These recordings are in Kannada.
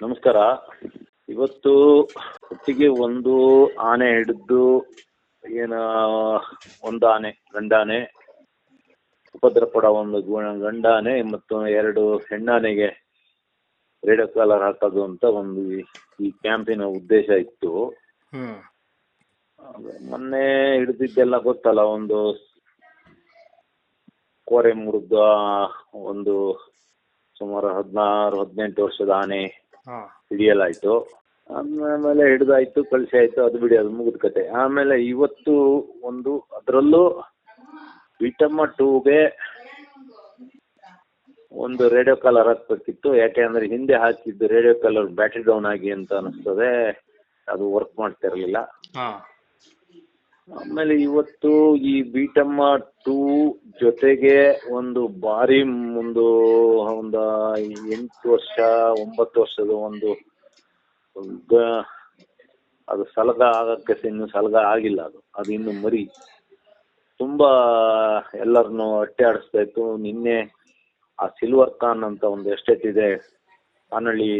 ನಮಸ್ಕಾರ. ಇವತ್ತು ಒಟ್ಟಿಗೆ ಒಂದು ಆನೆ ಹಿಡಿದು ಒಂದು ಆನೆ ಗಂಡಾನೆ ಉಪದ್ರ ಪಡೋ ಒಂದು ಗಂಡಾನೆ ಮತ್ತು 2 ಹೆಣ್ಣಾನೆಗೆ ರೇಡಿಯೋ ಕಾಲರ್ ಹಾಕೋದು ಅಂತ ಒಂದು ಈ ಕ್ಯಾಂಪಿನ ಉದ್ದೇಶ ಇತ್ತು. ಮೊನ್ನೆ ಹಿಡಿದಿದ್ದೆಲ್ಲ ಗೊತ್ತಲ್ಲ, ಒಂದು ಕೋರೆ ಮುರಿದ ಒಂದು ಸುಮಾರು 16-18 ವರ್ಷದ ಆನೆ ಹಿಡಿಯಲಾಯ್ತು. ಆಮೇಲೆ ಹಿಡಿದಾಯ್ತು, ಕಳಿಸಿ ಆಯ್ತು, ಅದು ಬಿಡಿ, ಅದು ಮುಗಿದ ಕತೆ. ಆಮೇಲೆ ಇವತ್ತು ಒಂದು ಅದರಲ್ಲೂ ವಿಟಮ್ಮ 2ಗೆ ಒಂದು ರೇಡಿಯೋ ಕಾಲರ್ ಹಾಕ್ಬೇಕಿತ್ತು. ಯಾಕೆಂದ್ರೆ ಹಿಂದೆ ಹಾಕಿದ್ದು ರೇಡಿಯೋ ಕಾಲರ್ ಬ್ಯಾಟ್ರಿ ಡೌನ್ ಆಗಿ ಅಂತ ಅನಿಸ್ತದೆ, ಅದು ವರ್ಕ್ ಮಾಡ್ತಿರ್ಲಿಲ್ಲ. ಆಮೇಲೆ ಇವತ್ತು ಈ ಬೀಟಮ್ಮ 2 ಜೊತೆಗೆ ಒಂದು ಭಾರಿ ಒಂದು 8 ವರ್ಷ 9 ವರ್ಷದ ಒಂದು ಅದು ಸಲಗ ಆಗಕ್ಕೆ ಇನ್ನು ಸಲಗ ಆಗಿಲ್ಲ, ಅದು ಇನ್ನು ಮರಿ. ತುಂಬಾ ಎಲ್ಲರನ್ನು ಅಟ್ಟೆ ಆಡಿಸ್ತಾ ಇತ್ತು. ನಿನ್ನೆ ಆ ಸಿಲ್ವರ್ ಖಾನ್ ಅಂತ ಒಂದು ಎಸ್ಟೇಟ್ ಇದೆ, ಕಾನಹಳ್ಳಿ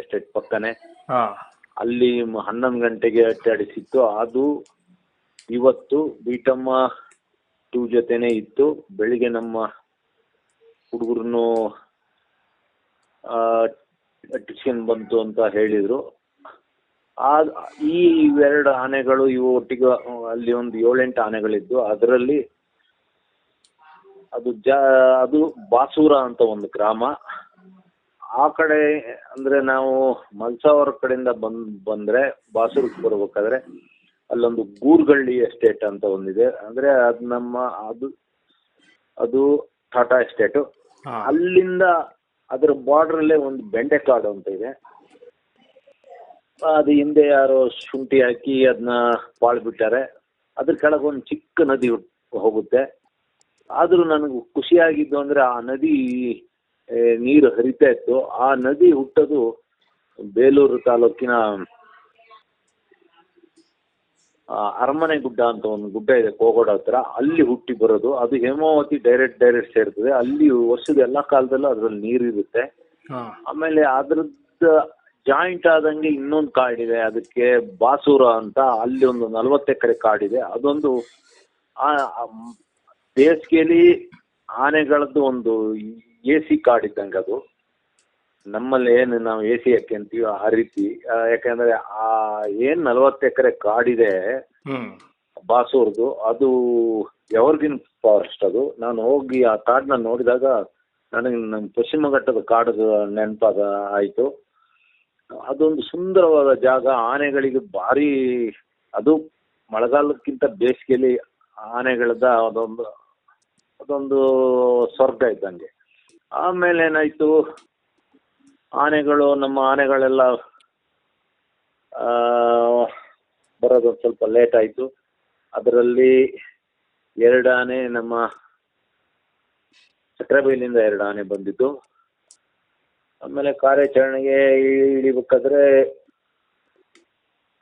ಎಸ್ಟೇಟ್ ಪಕ್ಕನೆ, ಅಲ್ಲಿ 11 ಗಂಟೆಗೆ ಅಟ್ಟೆ ಆಡಿಸಿತ್ತು. ಅದು ಇವತ್ತು ಬೀಟಮ್ಮ 2 ಜೊತೆನೆ ಇತ್ತು. ಬೆಳಿಗ್ಗೆ ನಮ್ಮ ಹುಡುಗರನ್ನು ಅಟ್ಟಿಸ್ಕೊಂಡು ಬಂತು ಅಂತ ಹೇಳಿದ್ರು. ಈ 2 ಆನೆಗಳು ಇವು ಒಟ್ಟಿಗೆ ಅಲ್ಲಿ ಒಂದು 7-8 ಆನೆಗಳಿದ್ದು. ಅದರಲ್ಲಿ ಅದು ಬಾಸೂರ ಅಂತ ಒಂದು ಗ್ರಾಮ. ಆ ಕಡೆ ಅಂದ್ರೆ ನಾವು ಮಲ್ಸಾವರ ಕಡೆಯಿಂದ ಬಂದ್ರೆ ಬಾಸೂರಿಗೆ ಬರ್ಬೇಕಾದ್ರೆ ಅಲ್ಲೊಂದು ಗೂರ್ಗಳ್ಳಿ ಎಸ್ಟೇಟ್ ಅಂತ ಒಂದಿದೆ. ಅಂದ್ರೆ ಅದು ಟಾಟಾ ಎಸ್ಟೇಟು. ಅಲ್ಲಿಂದ ಅದರ ಬಾರ್ಡ್ರಲ್ಲೇ ಒಂದು ಬೆಂಡೆಕಾಡು ಅಂತ ಇದೆ. ಅದು ಹಿಂದೆ ಯಾರೋ ಶುಂಠಿ ಹಾಕಿ ಅದನ್ನ ಬಾಳ್ಬಿಟ್ಟಾರೆ. ಅದ್ರ ಕೆಳಗೆ ಒಂದು ಚಿಕ್ಕ ನದಿ ಹೋಗುತ್ತೆ. ಆದ್ರೂ ನನಗೆ ಖುಷಿಯಾಗಿದ್ದು ಅಂದ್ರೆ ಆ ನದಿ ನೀರು ಹರಿತಾ ಇತ್ತು. ಆ ನದಿ ಹುಟ್ಟೋದು ಬೇಲೂರು ತಾಲೂಕಿನ ಅರಮನೆ ಗುಡ್ಡ ಅಂತ ಒಂದು ಗುಡ್ಡ ಇದೆ, ಕೋಗೋಡ ಹತ್ರ. ಅಲ್ಲಿ ಹುಟ್ಟಿ ಬರೋದು. ಅದು ಹೇಮಾವತಿ ಡೈರೆಕ್ಟ್ ಸೇರ್ತದೆ. ಅಲ್ಲಿ ವರ್ಷದ ಎಲ್ಲಾ ಕಾಲದಲ್ಲೂ ಅದ್ರಲ್ಲಿ ನೀರು ಇರುತ್ತೆ. ಆಮೇಲೆ ಅದ್ರದ್ದು ಜಾಯಿಂಟ್ ಆದಂಗೆ ಇನ್ನೊಂದು ಕಾಡಿದೆ, ಅದಕ್ಕೆ ಬಾಸೂರ ಅಂತ. ಅಲ್ಲಿ ಒಂದು 40 ಎಕರೆ ಕಾಡಿದೆ. ಅದೊಂದು ಬೇಸಿಗೆಯಲ್ಲಿ ಆನೆಗಳದ್ದು ಒಂದು AC ಕಾಡಿದ್ದಂಗೆ ಅದು. ನಮ್ಮಲ್ಲಿ ಏನು ನಾವು AC ಯಾಕೆ ಅಂತೀವಿ ಆ ರೀತಿ. ಯಾಕಂದ್ರೆ ಆ 40 ಎಕರೆ ಕಾಡಿದೆ ಬಾಸೂರ್ದು, ಅದು ಎವರ್ಗ್ರೀನ್ ಫಾರೆಸ್ಟ್. ಅದು ನಾನು ಹೋಗಿ ಆ ಕಾಡನ್ನ ನೋಡಿದಾಗ ನನಗೆ ನಮ್ಮ ಪಶ್ಚಿಮ ಘಟ್ಟದ ಕಾಡು ಆಯಿತು. ಅದೊಂದು ಸುಂದರವಾದ ಜಾಗ. ಆನೆಗಳಿಗೆ ಭಾರಿ, ಅದು ಮಳೆಗಾಲಕ್ಕಿಂತ ಬೇಸಿಗೆಯಲ್ಲಿ ಆನೆಗಳದ ಅದೊಂದು ಸ್ವರ್ಗ ಇದ್ದಂಗೆ. ಆಮೇಲೆ ಏನಾಯ್ತು, ನಮ್ಮ ಆನೆಗಳೆಲ್ಲ ಬರೋದು ಸ್ವಲ್ಪ ಲೇಟ್ ಆಯಿತು. ಅದರಲ್ಲಿ 2 ಆನೆ ನಮ್ಮ ಸಕ್ರೆಬೈಲಿಂದ 2 ಆನೆ ಬಂದಿದ್ದು. ಆಮೇಲೆ ಕಾರ್ಯಾಚರಣೆಗೆ ಇಳಿಬೇಕಾದ್ರೆ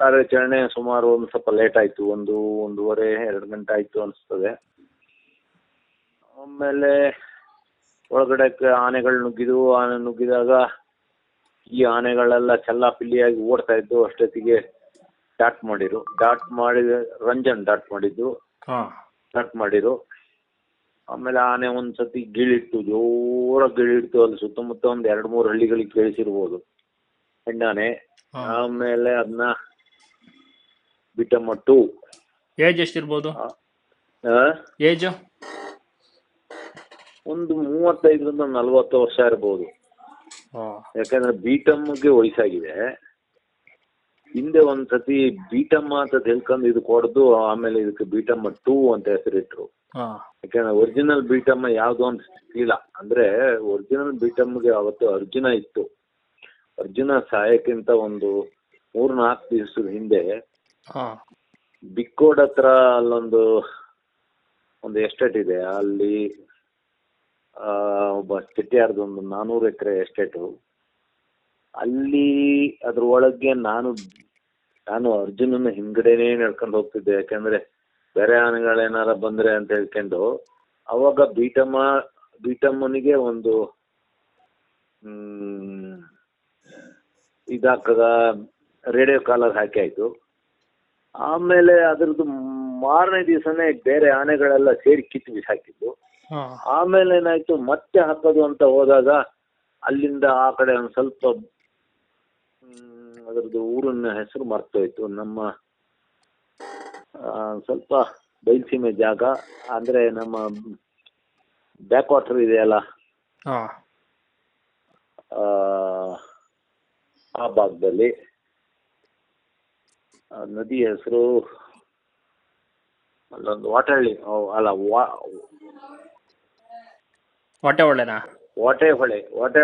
ಕಾರ್ಯಾಚರಣೆ ಸುಮಾರು ಒಂದು ಸ್ವಲ್ಪ ಲೇಟ್ ಆಯಿತು. 1-1.5-2 ಗಂಟೆ ಆಯಿತು ಅನಿಸ್ತದೆ. ಆಮೇಲೆ ಒಳಗಡೆ ಆನೆಗಳು ನುಗ್ಗಿದಾಗ ಈ ಆನೆಗಳೆಲ್ಲ ಚೆಲ್ಲಾಪಿಲ್ಲಿಯಾಗಿ ಓಡ್ತಾ ಇದ್ದು. ಅಷ್ಟೊತ್ತಿಗೆ ಡಾಟ್ ಮಾಡಿದ್ರು. ಆಮೇಲೆ ಆನೆ ಒಂದ್ಸತಿ ಜೋರಾಗಿ ಗಿಳಿಡ್ತು. ಅಲ್ಲಿ ಸುತ್ತಮುತ್ತ ಒಂದು 2-3 ಹಳ್ಳಿಗಳಿಗೆ ಕೇಳಿಸಿರ್ಬೋದು ಹೆಣ್ಣಾನೆ. ಆಮೇಲೆ ಅದನ್ನ ಬೀಟಮ್ಮ 2 ಏಜ್ ಎಷ್ಟಿರ್ಬೋದು? ಏಜ್ ಒಂದು 35-40 ವರ್ಷ ಇರ್ಬೋದು. ಯಾಕಂದ್ರೆ ಬೀಟಮ್ಮಗೆ ವಯಸ್ಸಾಗಿದೆ. ಹಿಂದೆ ಒಂದ್ಸತಿ ಬೀಟಮ್ಮ ಅಂತ ತಿಳ್ಕೊಂಡು ಇದು ಕೊಡ್ದು, ಆಮೇಲೆ ಇದಕ್ಕೆ ಬೀಟಮ್ಮ 2 ಅಂತ ಹೆಸರಿಟ್ರು. ಯಾಕಂದ್ರೆ ಒರಿಜಿನಲ್ ಬೀಟಮ್ಮ ಯಾವ್ದು ಅಂತ ಇಲ್ಲ. ಅಂದ್ರೆ ಒರಿಜಿನಲ್ ಬೀಟಮ್ಗೆ ಅವತ್ತು ಅರ್ಜುನ ಇತ್ತು. ಅರ್ಜುನ ಸಾಯಕ್ಕಿಂತ ಒಂದು 3-4 ದಿವಸದ ಹಿಂದೆ ಬಿಕ್ಕೋಡ್ ಹತ್ರ ಅಲ್ಲೊಂದು ಎಸ್ಟೇಟ್ ಇದೆ. ಅಲ್ಲಿ ಒಬ್ಬ ಚೆಟ್ಟಿಯಾರ್ದು ಒಂದು 400 ಎಕರೆ ಎಸ್ಟೇಟು. ಅಲ್ಲಿ ಅದ್ರ ಒಳಗೆ ನಾನು ಅರ್ಜುನನ ಹಿಂದ್ಗಡೆನೇ ನಡ್ಕೊಂಡು ಹೋಗ್ತಿದ್ದೆ. ಯಾಕಂದ್ರೆ ಬೇರೆ ಆನೆಗಳೇನಾರ ಬಂದ್ರೆ ಅಂತ ಹೇಳ್ಕೊಂಡು. ಅವಾಗ ಬೀಟಮ್ಮನಿಗೆ ಒಂದು ಇದಾಕದ ರೇಡಿಯೋ ಕಾಲರ್ ಹಾಕಿ ಆಯಿತು. ಆಮೇಲೆ ಅದ್ರದ್ದು ಮಾರನೇ ದಿವಸನೇ ಬೇರೆ ಆನೆಗಳೆಲ್ಲ ಸೇರಿ ಕಿತ್ತು ಬಿಸಾಕಿದ್ದು. ಆಮೇಲೆ ಏನಾಯ್ತು, ಮತ್ತೆ ಹಾಕೋದು ಅಂತ ಹೋದಾಗ ಅಲ್ಲಿಂದ ಆ ಕಡೆ ಒಂದು ಸ್ವಲ್ಪ ಅದರದ್ದು ಊರಿನ ಹೆಸರು ಮರ್ತೋಯ್ತು. ನಮ್ಮ ಸ್ವಲ್ಪ ಬಯಲುಸೀಮೆ ಜಾಗ, ಅಂದ್ರೆ ನಮ್ಮ ಬ್ಯಾಕ್ ವಾಟರ್ ಇದೆಯಲ್ಲ ಆ ಭಾಗದಲ್ಲಿ ನದಿ ಹೆಸರು ಅಲ್ಲೊಂದು ವಾಟಹಳ್ಳಿ ಅಲ್ಲ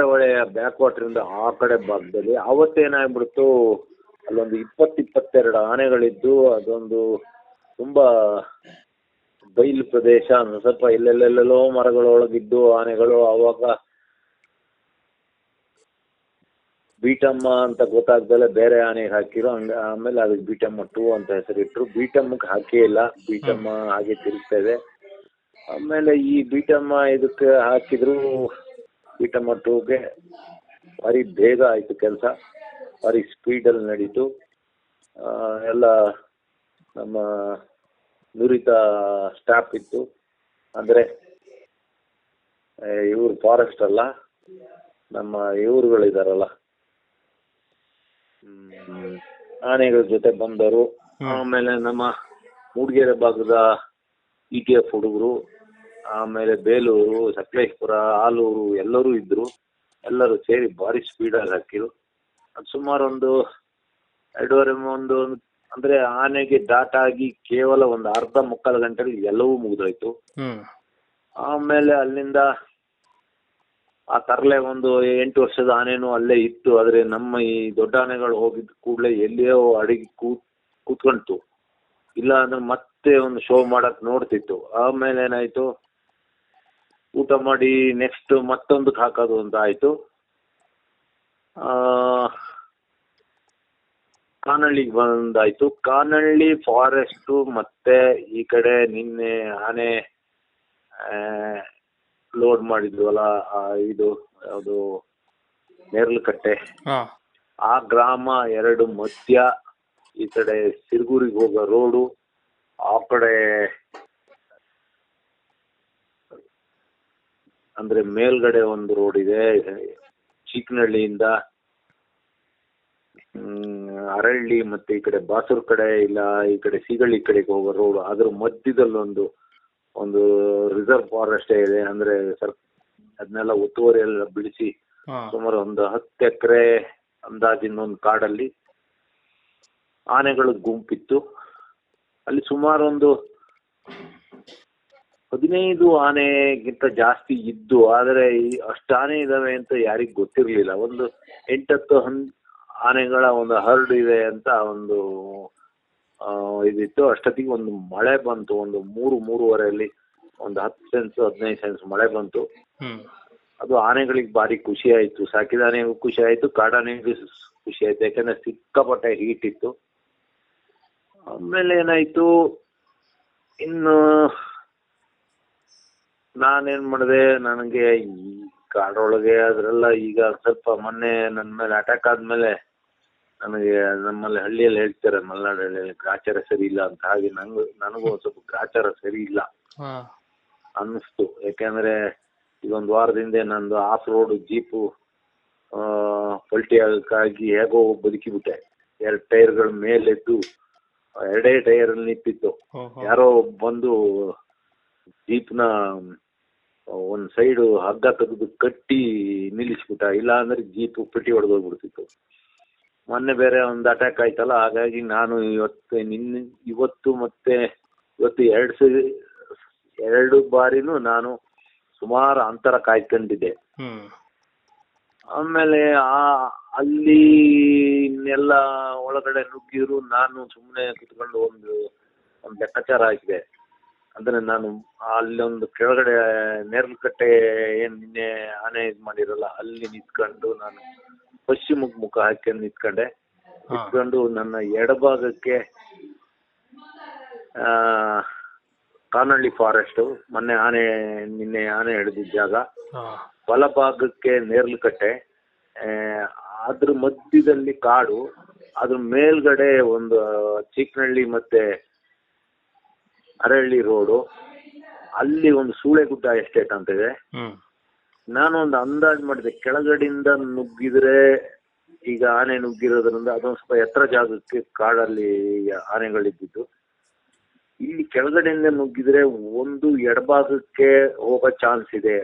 ಹೊಳೆಯ ಬ್ಯಾಕ್ ವಾಟರ್ ಇಂದ ಆ ಕಡೆ ಭಾಗದಲ್ಲಿ ಅವತ್ತೇನಾಗ್ಬಿಡ್ತು, ಅಲ್ಲೊಂದು 22 ಆನೆಗಳಿದ್ದು. ಅದೊಂದು ತುಂಬಾ ಬಯಲು ಪ್ರದೇಶ, ಸ್ವಲ್ಪ ಎಲ್ಲೆಲ್ಲೆಲ್ಲೋ ಮರಗಳೊಳಗಿದ್ದು ಆನೆಗಳು. ಆವಾಗ ಬೀಟಮ್ಮ ಅಂತ ಗೊತ್ತಾಗ್ದಲೆ ಬೇರೆ ಆನೆಗೆ ಹಾಕಿರೋ, ಆಮೇಲೆ ಅದಕ್ಕೆ ಬೀಟಮ್ಮ 2 ಅಂತ ಹೆಸರಿಟ್ರು. ಬೀಟಮ್ಮಕ್ಕೆ ಹಾಕೇ ಇಲ್ಲ, ಬೀಟಮ್ಮ ಹಾಗೆ ತಿರುಗ್ತಾ ಇದೆ. ಆಮೇಲೆ ಈ ಬೀಟಮ್ಮ ಇದಕ್ಕೆ ಹಾಕಿದ್ರು, ಬೀಟಮ್ಮ 2ಗೆ ಭಾರಿ ಬೇಗ ಆಯಿತು ಕೆಲಸ, ಭಾರಿ ಸ್ಪೀಡಲ್ಲಿ ನಡೀತು. ಎಲ್ಲ ನಮ್ಮ ನುರಿತ ಸ್ಟಾಫ್ ಇತ್ತು, ಅಂದರೆ ಇವರು ಫಾರೆಸ್ಟ್ ಅಲ್ಲ, ನಮ್ಮ ಇವರುಗಳಿದಾರಲ್ಲ ಆನೆಗಳ ಜೊತೆ ಬಂದರು. ಆಮೇಲೆ ನಮ್ಮ ಮೂಡಿಗೆರೆ ಭಾಗದ ETF ಹುಡುಗರು, ಆಮೇಲೆ ಬೇಲೂರು, ಸಕಲೇಶ್ಪುರ, ಆಲೂರು ಎಲ್ಲರೂ ಇದ್ರು. ಎಲ್ಲರೂ ಸೇರಿ ಭಾರಿ ಸ್ಪೀಡಾಗಿ ಹಾಕಿರು. ಅದು ಸುಮಾರು ಒಂದು 2.5 ಅಂದ್ರೆ ಆನೆಗೆ ದಾಟಾಗಿ ಕೇವಲ ಒಂದು ಅರ್ಧ ಮುಕ್ಕಾಲು ಗಂಟೆಯಲ್ಲಿ ಎಲ್ಲವೂ ಮುಗಿದೋಯ್ತು. ಆಮೇಲೆ ಅಲ್ಲಿಂದ ಆ ತರಲೆ ಒಂದು 8 ವರ್ಷದ ಆನೆನೂ ಅಲ್ಲೇ ಇತ್ತು. ಆದ್ರೆ ನಮ್ಮ ಈ ದೊಡ್ಡ ಆನೆಗಳು ಹೋಗಿದ್ದ ಕೂಡಲೇ ಎಲ್ಲಿಯೋ ಅಡಿಗೆ ಕೂತ್ಕೊಂತು, ಇಲ್ಲ ಅಂದ್ರೆ ಮತ್ತೆ ಒಂದು ಶೋ ಮಾಡಕ್ ನೋಡ್ತಿತ್ತು. ಆಮೇಲೆ ಏನಾಯ್ತು, ಊಟ ಮಾಡಿ ನೆಕ್ಸ್ಟ್ ಮತ್ತೊಂದಕ್ಕೆ ಹಾಕೋದು ಅಂತ ಆಯ್ತು. ಕಾನಹಳ್ಳಿಗೆ ಬಂದಾಯ್ತು. ಕಾನಹಳ್ಳಿ ಫಾರೆಸ್ಟು ಮತ್ತೆ ಈ ಕಡೆ ನಿನ್ನೆ ಆನೆ ಲೋಡ್ ಮಾಡಿದ್ವಲ್ಲ, ಇದು ಯಾವುದು ನೇರ್ಲಕಟ್ಟೆ, ಆ ಗ್ರಾಮ 2 ಮಧ್ಯ, ಈ ಕಡೆ ಸಿರ್ಗೂರಿಗೆ ಹೋಗೋ ರೋಡು, ಆ ಕಡೆ ಅಂದ್ರೆ ಮೇಲ್ಗಡೆ ಒಂದು ರೋಡ್ ಇದೆ, ಚೀಕನಹಳ್ಳಿಯಿಂದ ಅರಳ್ಳಿ ಮತ್ತೆ ಈ ಕಡೆ ಬಾಸೂರ್ ಕಡೆ, ಇಲ್ಲ ಈ ಕಡೆ ಸೀಗಳ್ಳಿ ಕಡೆಗೆ ಹೋಗೋ ರೋಡ್. ಅದ್ರ ಮಧ್ಯದಲ್ಲಿ ಒಂದು ರಿಸರ್ವ್ ಫಾರೆಸ್ಟ್ ಇದೆ. ಅಂದ್ರೆ ಅದನ್ನೆಲ್ಲ ಒತ್ತುವರಿ ಎಲ್ಲ ಬಿಡಿಸಿ ಸುಮಾರು ಒಂದು 10 ಎಕರೆ ಅಂದಾಜಿನ ಒಂದು ಕಾಡಲ್ಲಿ ಆನೆಗಳ ಗುಂಪಿತ್ತು. ಅಲ್ಲಿ ಸುಮಾರು ಒಂದು 15 ಆನೆಗಿಂತ ಜಾಸ್ತಿ ಇದ್ದು, ಆದರೆ ಅಷ್ಟು ಆನೆ ಇದಾವೆ ಅಂತ ಯಾರಿಗ್ ಗೊತ್ತಿರ್ಲಿಲ್ಲ. ಒಂದು 8-10 ಆನೆಗಳ ಒಂದು ಹರ್ಡ್ ಇದೆ ಅಂತ ಒಂದು ಇದಿತ್ತು. ಅಷ್ಟೊತ್ತಿಗೆ ಒಂದು ಮಳೆ ಬಂತು, ಒಂದು 3-3:30 ಒಂದು 10 ಸೆಂಟ್ಸ್ 15 ಸೆಂಟ್ಸ್ ಮಳೆ ಬಂತು. ಅದು ಆನೆಗಳಿಗೆ ಭಾರಿ ಖುಷಿ ಆಯ್ತು, ಸಾಕಿದ ಆನೆಗೂ ಖುಷಿ ಆಯ್ತು, ಕಾಡಾನೆಗೂ ಖುಷಿ ಆಯ್ತು, ಯಾಕಂದ್ರೆ ಸಿಕ್ಕಾಪಟ್ಟೆ ಹೀಟ್ ಇತ್ತು. ಆಮೇಲೆ ಏನಾಯ್ತು, ಇನ್ನು ನಾನೇನ್ ಮಾಡಿದೆ, ನನಗೆ ಈ ಕಾಡೊಳಗೆ ಅದ್ರೆಲ್ಲ ಈಗ ಸ್ವಲ್ಪ ಮೊನ್ನೆ ನನ್ನ ಮೇಲೆ ಅಟ್ಯಾಕ್ ಆದ್ಮೇಲೆ ನನಗೆ ನಮ್ಮಲ್ಲಿ ಹಳ್ಳಿಯಲ್ಲಿ ಹೇಳ್ತಾರೆ, ಮಲೆನಾಡು ಹಳ್ಳಿಯಲ್ಲಿ ಗ್ರಾಚಾರ ಸರಿ ಇಲ್ಲ ಅಂತ. ಹಾಗೆ ನನಗೂ ಸ್ವಲ್ಪ ಗ್ರಾಚಾರ ಸರಿ ಇಲ್ಲ ಅನ್ನಿಸ್ತು. ಯಾಕೆಂದ್ರೆ ಈಗ ಒಂದು ವಾರದ ಹಿಂದೆ ನಂದು ಆಫ್ ರೋಡ್ ಜೀಪು ಪಲ್ಟಿ ಆಗಕ್ಕಾಗಿ ಹೇಗೋ ಬದುಕಿಬಿಟ್ಟೆ. 2 ಟೈರ್ಗಳ ಮೇಲೆದ್ದು 2 ಟೈರಲ್ಲಿ ನಿಂತಿತ್ತು. ಯಾರೋ ಬಂದು ಜೀಪ್ನ ಒಂದ್ ಸೈಡು ಹಗ್ಗ ತೆಗೆದು ಕಟ್ಟಿ ನಿಲ್ಲಿಸ್ಬಿಟ್ಟ, ಇಲ್ಲ ಅಂದ್ರೆ ಜೀಪು ಪೆಟ್ಟಿ ಹೊಡೆದೋಗ್ಬಿಡ್ತಿತ್ತು. ಮೊನ್ನೆ ಬೇರೆ ಒಂದು ಅಟ್ಯಾಕ್ ಆಯ್ತಲ್ಲ, ಹಾಗಾಗಿ ನಾನು ಇವತ್ತು ಮತ್ತೆ 2 ಬಾರಿನೂ ನಾನು ಸುಮಾರು ಅಂತರ ಕಾಯ್ಕೊಂಡಿದ್ದೆ. ಆಮೇಲೆ ಅಲ್ಲಿ ಇನ್ನೆಲ್ಲ ಒಳಗಡೆ ನುಗ್ಗಿದ್ರು, ನಾನು ಸುಮ್ಮನೆ ಕುತ್ಕೊಂಡು ಒಂದು ಲೆಕ್ಕಾಚಾರ ಹಾಕಿದೆ. ಅಂದ್ರೆ ನಾನು ಅಲ್ಲೊಂದು ಕೆಳಗಡೆ ನೇರ್ಲಕಟ್ಟೆ ಏನ್ ನಿನ್ನೆ ಆನೆ ಇದು ಮಾಡಿರಲ್ಲ, ಅಲ್ಲಿ ನಿಂತ್ಕೊಂಡು ನಾನು ಪಶ್ಚಿಮಕ್ಕೆ ಮುಖ ಹಾಕೊಂಡು ನಿಂತ್ಕೊಂಡು ನನ್ನ ಎಡಭಾಗಕ್ಕೆ ಕಾನಹಳ್ಳಿ ಫಾರೆಸ್ಟ್, ನಿನ್ನೆ ಆನೆ ಹಿಡಿದಿದ್ದ ಜಾಗ, ಬಲಭಾಗಕ್ಕೆ ನೇರ್ಲಕಟ್ಟೆ, ಆ, ಅದ್ರ ಮಧ್ಯದಲ್ಲಿ ಕಾಡು, ಅದ್ರ ಮೇಲ್ಗಡೆ ಒಂದು ಚಿಕ್ಕನಹಳ್ಳಿ ಮತ್ತೆ ಅರಳ್ಳಿ ರೋಡು, ಅಲ್ಲಿ ಒಂದು ಸೂಳೆಗುಡ್ಡ ಎಸ್ಟೇಟ್ ಅಂತ ಇದೆ. ನಾನು ಒಂದು ಅಂದಾಜು ಮಾಡಿದೆ, ಕೆಳಗಡೆಯಿಂದ ನುಗ್ಗಿದ್ರೆ, ಈಗ ಆನೆ ನುಗ್ಗಿರೋದ್ರಿಂದ ಅದೊಂದು ಸ್ವಲ್ಪ ಎತ್ತರ ಜಾಗಕ್ಕೆ ಕಾಡಲ್ಲಿ ಆನೆಗಳಿದ್ದಿದ್ದು, ಇಲ್ಲಿ ಕೆಳಗಡೆಯಿಂದ ನುಗ್ಗಿದ್ರೆ ಒಂದು ಎಡಭಾಗಕ್ಕೆ ಹೋಗೋ ಚಾನ್ಸ್ ಇದೆ,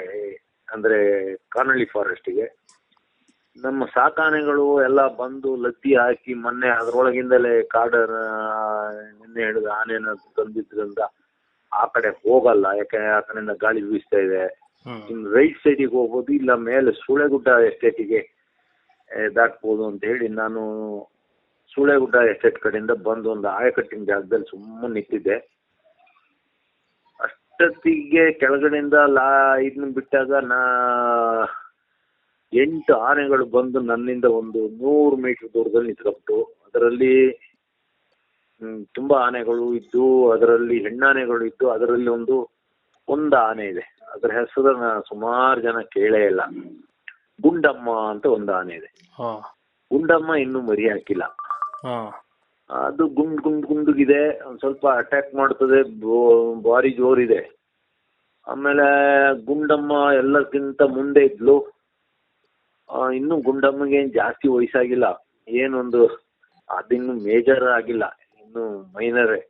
ಅಂದ್ರೆ ಕಾನಳ್ಳಿ ಫಾರೆಸ್ಟಿಗೆ. ನಮ್ಮ ಸಾಕಾನೆಗಳು ಎಲ್ಲ ಬಂದು ಲದ್ದಿ ಹಾಕಿ ಮೊನ್ನೆ ಅದರೊಳಗಿಂದಲೇ ನಿನ್ನೆ ಹಿಡಿದ ಆನೆನ ತಂದಿದ್ರಿಂದ ಆ ಕಡೆ ಹೋಗಲ್ಲ, ಯಾಕೆ ಆ ಕಡೆಯಿಂದ ಗಾಳಿ ಬೀಸ್ತಾ ಇದೆ. ಇನ್ನು ರೈಟ್ ಸೈಡಿಗೆ ಹೋಗ್ಬೋದು, ಇಲ್ಲ ಮೇಲೆ ಸೂಳೆಗುಡ್ಡ ಎಸ್ಟೇಟಿಗೆ ದಾಟ್ಬೋದು ಅಂತ ಹೇಳಿ ನಾನು ಸೂಳೆಗುಡ್ಡ ಎಸ್ಟೇಟ್ ಕಡೆಯಿಂದ ಬಂದು ಒಂದು ಆಯಕಟ್ಟಿನ ಜಾಗದಲ್ಲಿ ಸುಮ್ಮನೆ ನಿಂತಿದ್ದೆ. ಅಷ್ಟೊತ್ತಿಗೆ ಕೆಳಗಡೆಯಿಂದ ಇದನ್ನ ಬಿಟ್ಟಾಗ 8 ಆನೆಗಳು ಬಂದು ನನ್ನಿಂದ ಒಂದು 100 ಮೀಟರ್ ದೂರದಲ್ಲಿ ನಿಂತ್ಕೊಬಿಟ್ಟು, ಅದರಲ್ಲಿ ತುಂಬಾ ಆನೆಗಳು ಇದ್ದು, ಅದರಲ್ಲಿ ಹೆಣ್ಣಾನೆಗಳು ಇದ್ದು, ಅದರಲ್ಲಿ ಒಂದು ಆನೆ ಇದೆ, ಅದರ ಹೆಸರನ್ನ ಸುಮಾರು ಜನ ಕೇಳೇ ಇಲ್ಲ. ಗುಂಡಮ್ಮ ಅಂತ ಒಂದು ಆನೆ ಇದೆ. ಗುಂಡಮ್ಮ ಇನ್ನೂ ಮರಿ ಹಾಕಿಲ್ಲ. ಅದು ಗುಂಡುಗಿದೆ, ಒಂದ್ ಸ್ವಲ್ಪ ಅಟ್ಯಾಕ್ ಮಾಡ್ತದೆ, ಭಾರಿ ಜೋರಿದೆ. ಆಮೇಲೆ ಗುಂಡಮ್ಮ ಎಲ್ಲಕ್ಕಿಂತ ಮುಂದೆ ಇದ್ಲು. ಇನ್ನು ಗುಂಡಮ್ಮಗೆ ಏನ್ ಜಾಸ್ತಿ ವಯಸ್ಸಾಗಿಲ್ಲ, ಏನೊಂದು ಅದಿನ್ನು ಮೇಜರ್ ಆಗಿಲ್ಲ, ಇನ್ನು ಮೈನರೇ.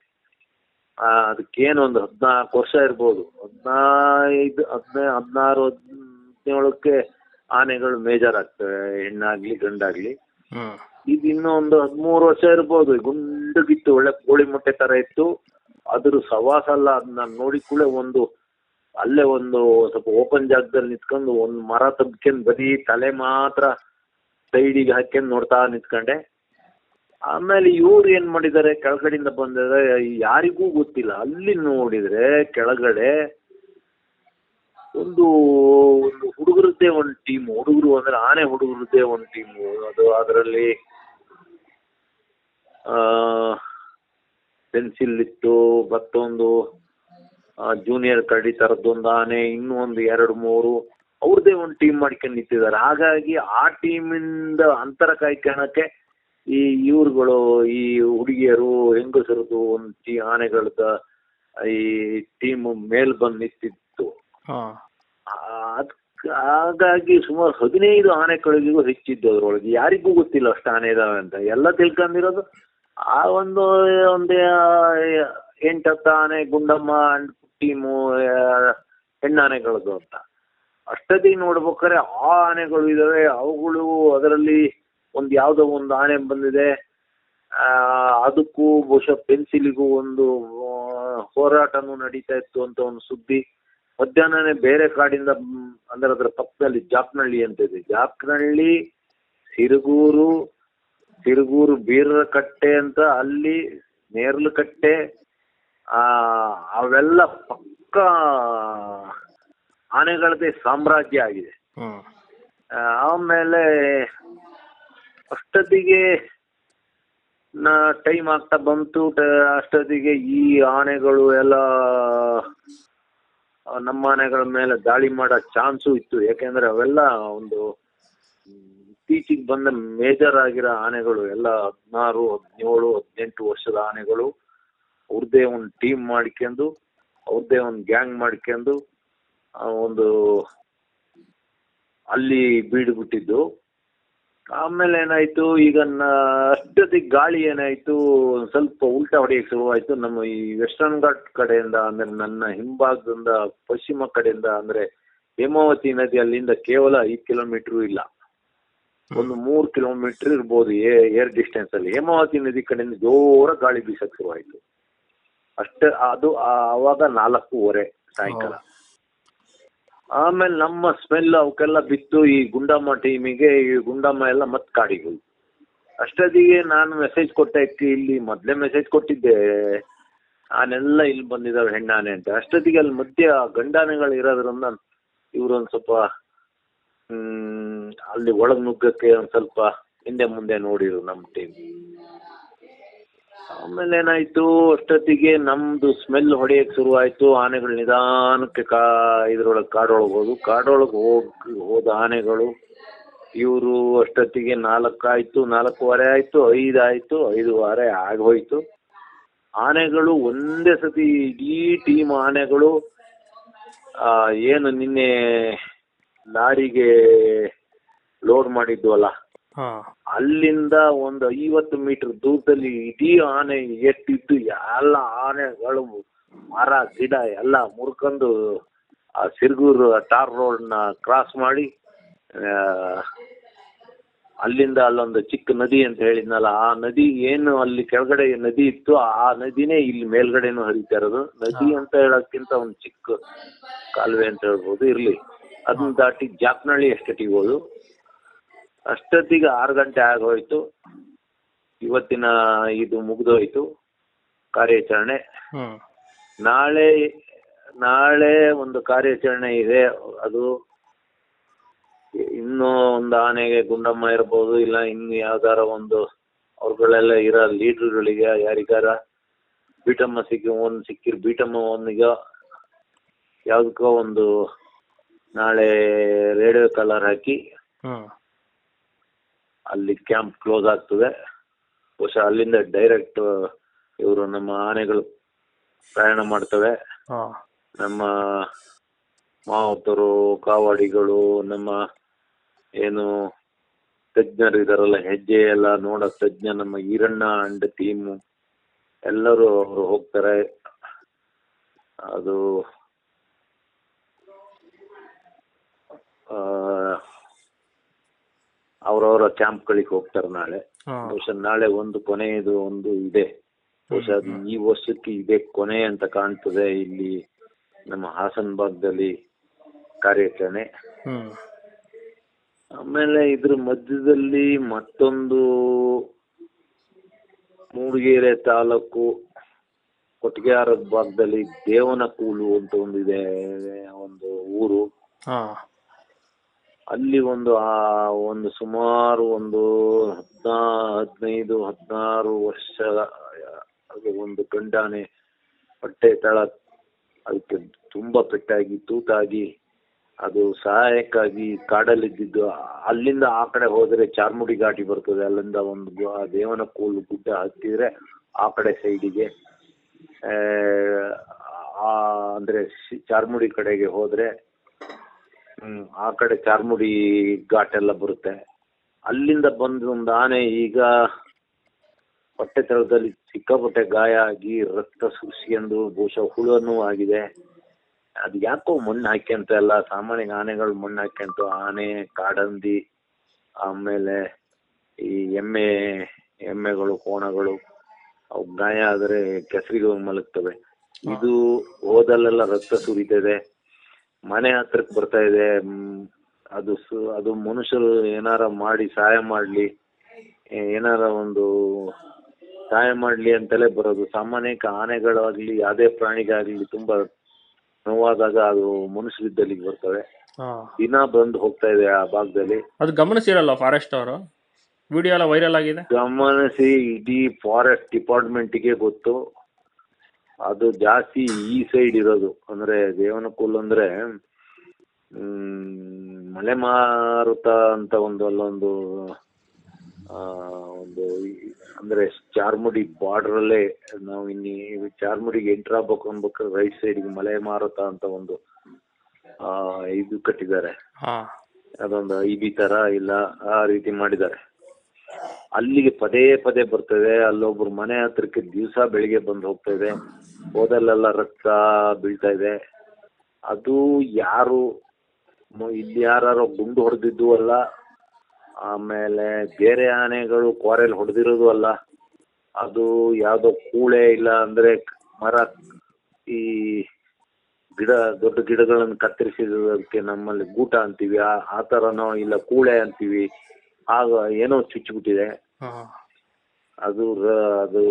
ಅದಕ್ಕೇನೊಂದು 14 ವರ್ಷ ಇರ್ಬೋದು, 16 17ಕ್ಕೆ ಆನೆಗಳು ಮೇಜರ್ ಆಗ್ತವೆ, ಹೆಣ್ಣಾಗ್ಲಿ ಗಂಡಾಗ್ಲಿ. ಇದು ಇನ್ನೂ ಒಂದು 13 ವರ್ಷ ಇರ್ಬೋದು. ಗುಂಡಗಿತ್ತು, ಒಳ್ಳೆ ಕೋಳಿ ಮೊಟ್ಟೆ ತರ ಇತ್ತು. ಅದ್ರ ಸವಾಸ ಅಲ್ಲ, ಅದನ್ನ ನೋಡಿ ಕೂಡ ಅಲ್ಲೇ ಒಂದು ಸ್ವಲ್ಪ ಓಪನ್ ಜಾಗದಲ್ಲಿ ನಿಂತ್ಕೊಂಡು ಒಂದು ಮರ ತಬ್ಕೊಂಡು ಬರೀ ತಲೆ ಮಾತ್ರ ಸೈಡಿಗೆ ಹಾಕ್ಯಂಡ್ ನೋಡ್ತಾ ನಿಂತ್ಕೊಂಡೆ. ಆಮೇಲೆ ಇವ್ರು ಏನ್ ಮಾಡಿದ್ದಾರೆ, ಕೆಳಗಡೆಯಿಂದ ಬಂದಿದ್ರೆ ಯಾರಿಗೂ ಗೊತ್ತಿಲ್ಲ, ಅಲ್ಲಿ ನೋಡಿದ್ರೆ ಕೆಳಗಡೆ ಒಂದು ಹುಡುಗರದ್ದೇ ಒಂದು ಟೀಮು, ಹುಡುಗರು ಅಂದ್ರೆ ಆನೆ ಹುಡುಗರದ್ದೇ ಒಂದು ಟೀಮು. ಅದು ಅದರಲ್ಲಿ ಪೆನ್ಸಿಲ್ ಇತ್ತು, ಮತ್ತೊಂದು ಜೂನಿಯರ್ ಕರಡಿ ತರದ್ದೊಂದು ಆನೆ, ಇನ್ನೂ ಒಂದು 2-3 ಅವ್ರದ್ದೇ ಒಂದು ಟೀಮ್ ಮಾಡ್ಕೊಂಡು ನಿಂತಿದ್ದಾರೆ. ಹಾಗಾಗಿ ಆ ಟೀಮಿಂದ ಅಂತರ ಕಾಯ್ಕೊಳಕ್ಕೆ ಈ ಇವ್ರುಗಳು, ಈ ಹುಡುಗಿಯರು ಹೆಂಗಸರದು ಒಂದು ಆನೆಗಳದ ಈ ಟೀಮ್ ಮೇಲ್ ಬಂದು ನಿಂತಿತ್ತು. ಹಾಗಾಗಿ ಸುಮಾರು 15 ಆನೆಗಳಿಗೂ ಹೆಚ್ಚಿದ್ದು ಅದ್ರೊಳಗೆ. ಯಾರಿಗೂ ಗೊತ್ತಿಲ್ಲ ಅಷ್ಟು ಆನೆ ಇದಾವೆ ಅಂತ, ಎಲ್ಲ ತಿಳ್ಕೊಂಡಿರೋದು ಆ ಒಂದು 8-10 ಆನೆ ಗುಂಡಮ್ಮ ಟೀಮು ಹೆಣ್ಣಾನೆಗಳದ್ದು ಅಂತ. ಅಷ್ಟೊತ್ತಿಗೆ ನೋಡ್ಬೇಕಾದ್ರೆ ಆ ಆನೆಗಳು ಇದಾವೆ, ಅವುಗಳು ಅದರಲ್ಲಿ ಯಾವುದೋ ಒಂದು ಆನೆ ಬಂದಿದೆ, ಅದಕ್ಕೂ ಬಹುಶಃ ಪೆನ್ಸಿಲಿಗೂ ಒಂದು ಹೋರಾಟನೂ ನಡೀತಾ ಇತ್ತು ಅಂತ ಒಂದು ಸುದ್ದಿ. ಮಧ್ಯಾಹ್ನನೇ ಬೇರೆ ಕಾಡಿಂದ, ಅಂದ್ರೆ ಅದರ ಪಕ್ಕದಲ್ಲಿ ಜಾಪನಹಳ್ಳಿ ಅಂತ ಇದೆ, ಜಾಪನಹಳ್ಳಿ, ಸಿರುಗೂರು ಬೀರಕಟ್ಟೆ ಅಂತ, ಅಲ್ಲಿ ನೇರ್ಲಕಟ್ಟೆ, ಅವೆಲ್ಲ ಪಕ್ಕ ಆನೆಗಳದ್ದೇ ಸಾಮ್ರಾಜ್ಯ ಆಗಿದೆ. ಆಮೇಲೆ ಅಷ್ಟೊತ್ತಿಗೆ ಟೈಮ್ ಆಗ್ತಾ ಬಂತು. ಅಷ್ಟೊತ್ತಿಗೆ ಈ ಆನೆಗಳು ಎಲ್ಲ ನಮ್ಮ ಆನೆಗಳ ಮೇಲೆ ದಾಳಿ ಮಾಡೋ ಚಾನ್ಸು ಇತ್ತು. ಯಾಕೆಂದ್ರೆ ಅವೆಲ್ಲ ಒಂದು ಇತ್ತೀಚಿಗೆ ಬಂದ ಮೇಜರ್ ಆಗಿರೋ ಆನೆಗಳು ಎಲ್ಲ 16, 17, 18 ವರ್ಷದ ಆನೆಗಳು. ಅವ್ರದ್ದೇ ಒಂದು ಟೀಮ್ ಮಾಡ್ಕೊಂಡು, ಅವ್ರದ್ದೇ ಒಂದು ಗ್ಯಾಂಗ್ ಮಾಡ್ಕೊಂಡು ಒಂದು ಅಲ್ಲಿ ಬೀಡು ಬಿಟ್ಟಿದ್ದು. ಆಮೇಲೆ ಏನಾಯ್ತು, ಈಗ ಅಷ್ಟೊತ್ತಿಗೆ ಗಾಳಿ ಏನಾಯ್ತು, ಸ್ವಲ್ಪ ಉಲ್ಟಾ ಹೊಡೆಯಕ್ಕೆ ಶುರುವಾಯ್ತು. ನಮ್ಮ ಈ ವೆಸ್ಟರ್ನ್ ಘಾಟ್ ಕಡೆಯಿಂದ, ಅಂದ್ರೆ ನನ್ನ ಹಿಂಭಾಗದಿಂದ ಪಶ್ಚಿಮ ಕಡೆಯಿಂದ, ಅಂದ್ರೆ ಹೇಮಾವತಿ ನದಿ ಅಲ್ಲಿಂದ ಕೇವಲ 5 ಕಿಲೋಮೀಟರ್ ಇಲ್ಲ, ಒಂದು 3 ಕಿಲೋಮೀಟರ್ ಇರ್ಬೋದು ಏರ್ ಡಿಸ್ಟೆನ್ಸ್ ಅಲ್ಲಿ. ಹೇಮಾವತಿ ನದಿ ಕಡೆಯಿಂದ ಜೋರ ಗಾಳಿ ಬೀಸಕ್ಕೆ ಶುರುವಾಯ್ತು. ಅಷ್ಟೇ, ಅದು ಆವಾಗ 4:15 ಸಾಯಂಕಾಲ. ಆಮೇಲೆ ನಮ್ಮ ಸ್ಮೆಲ್ ಅವಕ್ಕೆಲ್ಲ ಬಿತ್ತು ಈ ಗುಂಡಮ್ಮ ಟೀಮಿಗೆ. ಈ ಗುಂಡಮ್ಮ ಎಲ್ಲ ಮತ್ತೆ ಕಾಡಿಗೆ ಹೋಯ್ತು. ಅಷ್ಟೊತ್ತಿಗೆ ನಾನು ಮೆಸೇಜ್ ಕೊಟ್ಟೆ, ಇಲ್ಲಿ ಮೊದಲೇ ಮೆಸೇಜ್ ಕೊಟ್ಟಿದ್ದೆ, ಆನೆಲ್ಲ ಇಲ್ಲಿ ಬಂದಿದ್ದಾವೆ ಹೆಣ್ಣಾನೆ ಅಂತ. ಅಷ್ಟೊತ್ತಿಗೆ ಅಲ್ಲಿ ಮಧ್ಯ ಗಂಡಾನೆಗಳು ಇರೋದ್ರಿಂದ ಇವರು ಒಂದು ಸ್ವಲ್ಪ ಅಲ್ಲಿ ಒಳಗೆ ನುಗ್ಗಕ್ಕೆ ಒಂದು ಸ್ವಲ್ಪ ಹಿಂದೆ ಮುಂದೆ ನೋಡಿರು ನಮ್ಮ ಟೀಮ್. ಆಮೇಲೆ ಏನಾಯ್ತು, ಅಷ್ಟೊತ್ತಿಗೆ ನಮ್ದು ಸ್ಮೆಲ್ ಹೊಡೆಯಕ್ಕೆ ಶುರುವಾಯ್ತು. ಆನೆಗಳು ನಿಧಾನಕ್ಕೆ ಇದ್ರೊಳಗೆ ಕಾಡೊಳಗೆ ಹೋದ ಆನೆಗಳು ಇವರು ಅಷ್ಟೊತ್ತಿಗೆ 4 ಆಯ್ತು, 4:15 ಆಯ್ತು, 5 ಆಯ್ತು, 5:15 ಆಗೋಯ್ತು. ಆನೆಗಳು ಒಂದೇ ಸತಿ ಇಡೀ ಟೀಮ್ ಆನೆಗಳು ಏನು ನಿನ್ನೆ ಲಾರಿಗೆ ಲೋಡ್ ಮಾಡಿದ್ವಲ್ಲ, ಅಲ್ಲಿಂದ ಒಂದು 50 ಮೀಟರ್ ದೂರದಲ್ಲಿ ಇಡೀ ಆನೆ ಎಷ್ಟಿದ್ದು ಎಲ್ಲ ಆನೆಗಳು ಮರ ಗಿಡ ಎಲ್ಲ ಮುರ್ಕೊಂಡು ಆ ಸಿರ್ಗೂರು ಟಾರ್ ರೋಡ್ನ ಕ್ರಾಸ್ ಮಾಡಿ ಅಲ್ಲಿಂದ ಅಲ್ಲೊಂದು ಚಿಕ್ಕ ನದಿ ಅಂತ ಹೇಳಿದ್ನಲ್ಲ, ಆ ನದಿ ಏನು ಅಲ್ಲಿ ಕೆಳಗಡೆ ನದಿ ಇತ್ತು, ಆ ನದಿನೇ ಇಲ್ಲಿ ಮೇಲ್ಗಡೆನೂ ಹರಿತಾ ಇರೋದು. ನದಿ ಅಂತ ಹೇಳೋಕ್ಕಿಂತ ಒಂದು ಚಿಕ್ಕ ಕಾಲುವೆ ಅಂತ ಹೇಳ್ಬೋದು. ಇರ್ಲಿ, ಅದನ್ನ ದಾಟಿ ಜಾಕ್ನಹಳ್ಳಿ ಎಸ್ಟೇಟಿಗೆ ಹೋದು. ಅಷ್ಟೊತ್ತಿಗೆ 6 ಗಂಟೆ ಆಗೋಯ್ತು. ಇವತ್ತಿನ ಇದು ಮುಗಿದೋಯ್ತು ಕಾರ್ಯಾಚರಣೆ. ನಾಳೆ ಒಂದು ಕಾರ್ಯಾಚರಣೆ ಇದೆ. ಅದು ಇನ್ನೂ ಒಂದು ಆನೆಗೆ ಗುಂಡಮ್ಮ ಇರ್ಬೋದು, ಇಲ್ಲ ಇನ್ನು ಯಾವ್ದಾರ ಒಂದು ಅವ್ರುಗಳೆಲ್ಲ ಇರೋ ಲೀಡ್ರುಗಳಿಗೆ ಯಾರಿಗಾರ ಬೀಟಮ್ಮ ಸಿಕ್ಕಿರ್ ಬೀಟಮ್ಮ ಒಂದಿಗ ಯಾವ್ದಕ್ಕೋ ಒಂದು ನಾಳೆ ರೇಡಿಯೋ ಕಲರ್ ಹಾಕಿ ಅಲ್ಲಿ ಕ್ಯಾಂಪ್ ಕ್ಲೋಸ್ ಆಗ್ತದೆ. ಬಹುಶಃ ಅಲ್ಲಿಂದ ಡೈರೆಕ್ಟ್ ಇವರು ನಮ್ಮ ಆನೆಗಳು ಪ್ರಯಾಣ ಮಾಡ್ತವೆ. ನಮ್ಮ ಮಾವತರು, ಕಾವಾಡಿಗಳು, ನಮ್ಮ ಏನು ತಜ್ಞರು ಇದಾರಲ್ಲ, ಹೆಜ್ಜೆ ಎಲ್ಲ ನೋಡೋ ತಜ್ಞ ನಮ್ಮ ಈರಣ್ಣ ಅಂಡ್ ಟೀಮು ಎಲ್ಲರೂ ಅವರು ಹೋಗ್ತಾರೆ. ಅದು ಅವರವರ ಕ್ಯಾಂಪ್ಗಳಿಗೆ ಹೋಗ್ತಾರೆ ನಾಳೆ. ಬಹುಶಃ ನಾಳೆ ಒಂದು ಕೊನೆಯದು ಒಂದು ಇದೆ. ಬಹುಶಃ ಅದು ಈ ವರ್ಷಕ್ಕೆ ಇದೇ ಕೊನೆ ಅಂತ ಕಾಣ್ತದೆ ಇಲ್ಲಿ ನಮ್ಮ ಹಾಸನ ಭಾಗದಲ್ಲಿ ಕಾರ್ಯಾಚರಣೆ. ಆಮೇಲೆ ಇದ್ರ ಮಧ್ಯದಲ್ಲಿ ಮತ್ತೊಂದು ಮೂಡಿಗೆರೆ ತಾಲೂಕು ಕೊಟ್ಟಿಗೆಹಾರದ ಭಾಗದಲ್ಲಿ ದೇವನಕೂಲು ಅಂತ ಒಂದಿದೆ, ಒಂದು ಊರು. ಅಲ್ಲಿ ಒಂದು ಸುಮಾರು ಒಂದು 15-16 ವರ್ಷ ಒಂದು ಗಂಡಾನೆ ಹೊಟ್ಟೆ ತಳ ಅದಕ್ಕೆ ತುಂಬಾ ಪೆಟ್ಟಾಗಿ ತೂತಾಗಿ ಅದು ಸಹಾಯಕ್ಕಾಗಿ ಕಾಡಲ್ಲಿದ್ದು. ಅಲ್ಲಿಂದ ಆ ಕಡೆ ಹೋದ್ರೆ ಚಾರ್ಮುಡಿ ಘಾಟಿ ಬರ್ತದೆ. ಅಲ್ಲಿಂದ ಒಂದು ದೇವನಕೂಲು ಗುಡ್ಡ ಹತ್ತಿದ್ರೆ ಆ ಕಡೆ ಸೈಡಿಗೆ ಅಂದ್ರೆ ಚಾರ್ಮುಡಿ ಕಡೆಗೆ ಹೋದ್ರೆ ಆ ಕಡೆ ಚಾರ್ಮುಡಿ ಘಾಟ್ ಎಲ್ಲ ಬರುತ್ತೆ. ಅಲ್ಲಿಂದ ಬಂದು ಒಂದು ಆನೆ ಈಗ ಹೊಟ್ಟೆ ತಳದಲ್ಲಿ ಸಿಕ್ಕಾಪಟ್ಟೆ ಗಾಯ ಆಗಿ ರಕ್ತ ಸುರಿಸ್ಕೊಂಡು ಬಹುಶಃ ಹುಳನೂ ಆಗಿದೆ. ಅದು ಯಾಕೋ ಮಣ್ಣು ಹಾಕ್ಯಂತ ಎಲ್ಲ ಸಾಮಾನ್ಯ ಆನೆಗಳು ಮಣ್ಣು ಹಾಕ್ಯಂತ, ಆನೆ, ಕಾಡಂದಿ, ಆಮೇಲೆ ಈ ಎಮ್ಮೆಗಳು, ಕೋಣಗಳು ಅವು ಗಾಯ ಆದರೆ ಕೆಸರಿಗೆ ಹೋಗಿ ಮಲಗ್ತವೆ. ಇದು ಹೋದಲ್ಲೆಲ್ಲ ರಕ್ತ ಸುರಿತದೆ, ಮನೆ ಹತ್ರಕ್ಕೆ ಬರ್ತಾ ಇದೆ. ಅದು ಮನುಷ್ಯರು ಏನಾರ ಮಾಡಿ ಸಹಾಯ ಮಾಡಲಿ, ಏನಾರ ಒಂದು ಸಹಾಯ ಮಾಡಲಿ ಅಂತಲೇ ಬರೋದು. ಸಾಮಾನ್ಯಕ್ಕೆ ಆನೆಗಳಾಗಲಿ ಯಾವುದೇ ಪ್ರಾಣಿಗಾಗಲಿ ತುಂಬಾ ನೋವಾದಾಗ ಅದು ಮನುಷ್ಯರಿದ್ದಲ್ಲಿಗೆ ಬರ್ತವೆ. ದಿನ ಬಂದು ಹೋಗ್ತಾ ಇದೆ ಆ ಭಾಗದಲ್ಲಿ. ಅದು ಗಮನಿಸಿರಲ್ಲ ಫಾರೆಸ್ಟ್ ಅವರು? ವಿಡಿಯೋ ಎಲ್ಲ ವೈರಲ್ ಆಗಿದೆ. ಗಮನಿಸಿ ಇಡೀ ಫಾರೆಸ್ಟ್ ಡಿಪಾರ್ಟ್ಮೆಂಟ್ಗೆ ಗೊತ್ತು. ಅದು ಜಾಸ್ತಿ ಈ ಸೈಡ್ ಇರೋದು. ಅಂದ್ರೆ ದೇವನಕೂಲ್ ಅಂದ್ರೆ ಮಲೆ ಮಾರುತ ಅಂತ ಅಲ್ಲೊಂದು ಒಂದು ಅಂದ್ರೆ ಚಾರ್ಮುಡಿ ಬಾರ್ಡರ್ ಅಲ್ಲೇ ನಾವು ಇನ್ನು ಚಾರ್ಮುಡಿಗೆ ಎಂಟರ್ ಆಗ್ಬೇಕು ಅನ್ಬೇಕಾದ್ರೆ ರೈಟ್ ಸೈಡ್ಗೆ ಮಲೆ ಮಾರುತ ಅಂತ ಒಂದು ಇದು ಕಟ್ಟಿದ್ದಾರೆ. ಅದೊಂದು ಐಬಿ ತರ ಇಲ್ಲ ಆ ರೀತಿ ಮಾಡಿದ್ದಾರೆ. ಅಲ್ಲಿಗೆ ಪದೇ ಪದೇ ಬರ್ತದೆ. ಅಲ್ಲೊಬ್ರು ಮನೆ ಹತ್ರಕ್ಕೆ ದಿವಸ ಬೆಳಿಗ್ಗೆ ಬಂದು ಹೋಗ್ತಾ ಇದೆ. ಹೋದಲ್ಲೆಲ್ಲ ರಕ್ತ ಬೀಳ್ತಾ ಇದೆ. ಅದು ಯಾರು ಇಲ್ಲಿ ಯಾರು ಗುಂಡು ಹೊಡೆದಿದ್ದು ಅಲ್ಲ, ಆಮೇಲೆ ಬೇರೆ ಆನೆಗಳು ಕೋರೆಲ್ ಹೊಡೆದಿರೋದು ಅಲ್ಲ. ಅದು ಯಾವ್ದೋ ಕೂಳೆ ಇಲ್ಲ ಅಂದ್ರೆ ಮರ, ಈ ದೊಡ್ಡ ಗಿಡಗಳನ್ನು ಕತ್ತರಿಸಿದಕ್ಕೆ ನಮ್ಮಲ್ಲಿ ಗೂಟ ಅಂತೀವಿ, ಆ ತರನೋ ಇಲ್ಲ ಕೂಳೆ ಅಂತೀವಿ. ಆಗ ಏನೋ ಚುಚ್ಚಿಬಿಟ್ಟಿದೆ. ಅದು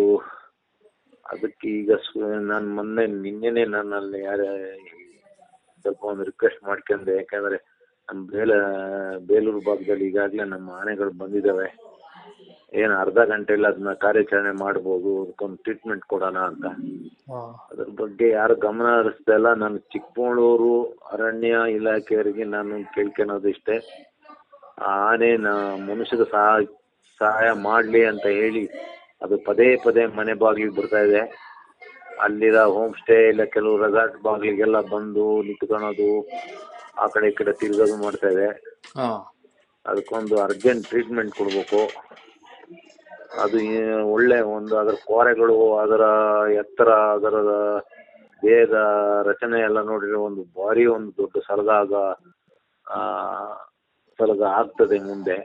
ಅದಕ್ಕೆ ಈಗ ನಾನು ನಿನ್ನೆನೆ ನನ್ನಲ್ಲಿ ಸ್ವಲ್ಪ ಒಂದು ರಿಕ್ವೆಸ್ಟ್ ಮಾಡ್ಕೊಂಡೆ. ಯಾಕಂದ್ರೆ ನಮ್ಮ ಬೇಲೂರು ಭಾಗದಲ್ಲಿ ಈಗಾಗಲೇ ನಮ್ಮ ಆನೆಗಳು ಬಂದಿದ್ದಾವೆ. ಏನು ಅರ್ಧ ಗಂಟೆಯಲ್ಲಿ ಅದನ್ನ ಕಾರ್ಯಾಚರಣೆ ಮಾಡ್ಬೋದು, ಅದಕ್ಕೊಂದು ಟ್ರೀಟ್ಮೆಂಟ್ ಕೊಡೋಣ ಅಂತ. ಅದ್ರ ಬಗ್ಗೆ ಯಾರು ಗಮನ ಹರಿಸ್ತಾ ಇಲ್ಲ. ನಾನು ಚಿಕ್ಕಮಗಳೂರು ಅರಣ್ಯ ಇಲಾಖೆಯವರಿಗೆ ನಾನು ಕೇಳ್ಕೊಳೋದು ಇಷ್ಟೇ, ಆನೆನ ಮನುಷ್ಯಗೆ ಸಹಾಯ ಮಾಡಲಿ ಅಂತ ಹೇಳಿ ಅದು ಪದೇ ಪದೇ ಮನೆ ಬಾಗಿಲಿಗೆ ಬರ್ತಾ ಇದೆ. ಅಲ್ಲಿರೋ ಹೋಮ್ ಸ್ಟೇ ಇಲ್ಲ ಕೆಲವು ರೆಸಾರ್ಟ್ ಬಾಗಿಲಿಗೆಲ್ಲ ಬಂದು ನಿಂತ್ಕೊಳೋದು, ಆ ಕಡೆ ಈ ಕಡೆ ತಿರ್ಗೋದು ಮಾಡ್ತಾ ಇದೆ. ಅದಕ್ಕೊಂದು ಅರ್ಜೆಂಟ್ ಟ್ರೀಟ್ಮೆಂಟ್ ಕೊಡಬೇಕು. ಅದು ಒಳ್ಳೆ ಒಂದು ಅದರ ಕೋರೆಗಳು, ಅದರ ಎತ್ತರ, ಅದರ ದೇಹದ ರಚನೆ ಎಲ್ಲ ನೋಡಿದ್ರೆ ಒಂದು ಭಾರಿ ಒಂದು ದೊಡ್ಡ ಸಲಗ ಆಗ್ತದೆ ಮುಂದೆ.